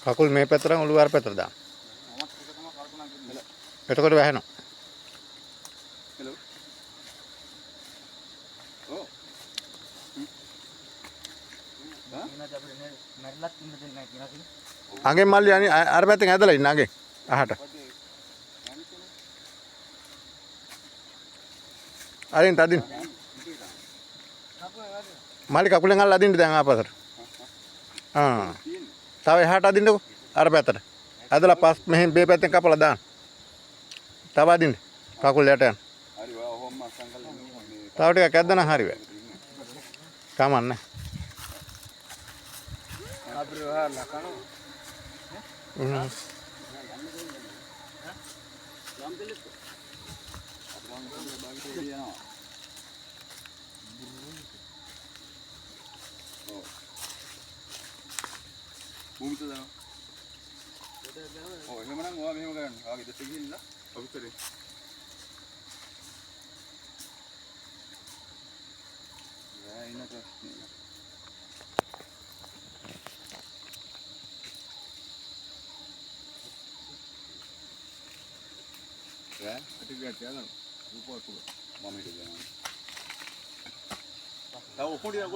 කකුල් මේ පැත්තට ඔළුව අර පැත්තට දාන්න. එතකොට වැහෙනවා. අගෙන් මල්ලි අර පැත්තෙන් ඇදලා ඉන්න අගෙන් අහට. අරින් තදින්. මල්ලි කකුලෙන් අල්ල අදින්න දැන් ආපස්සට. තව එහාට අදින්නකෝ අර පැත්තට. ඇදලා පස් මෙහෙන් මේ පැත්තෙන් කපලා දාන්න. තව අදින්න. කකුල් යට යන්න. හරි ඔහොම අස්සන් කළා මේ. තව ටිකක් ඇද්දනම් හරි වෙයි. කමන්නේ. අපිට වහලා කනවා. භූමිත දානවා. ඔය එහෙමනම් ඔයා මෙහෙම කරන්න. ඔයාගේ දෙට ගිහිල්ලා ඔෆිස් කරේ. නෑ ඉන්නක. ඈ අටිගට යනවා. උපෝතුව මම හිතුවා. තව කොඩියක්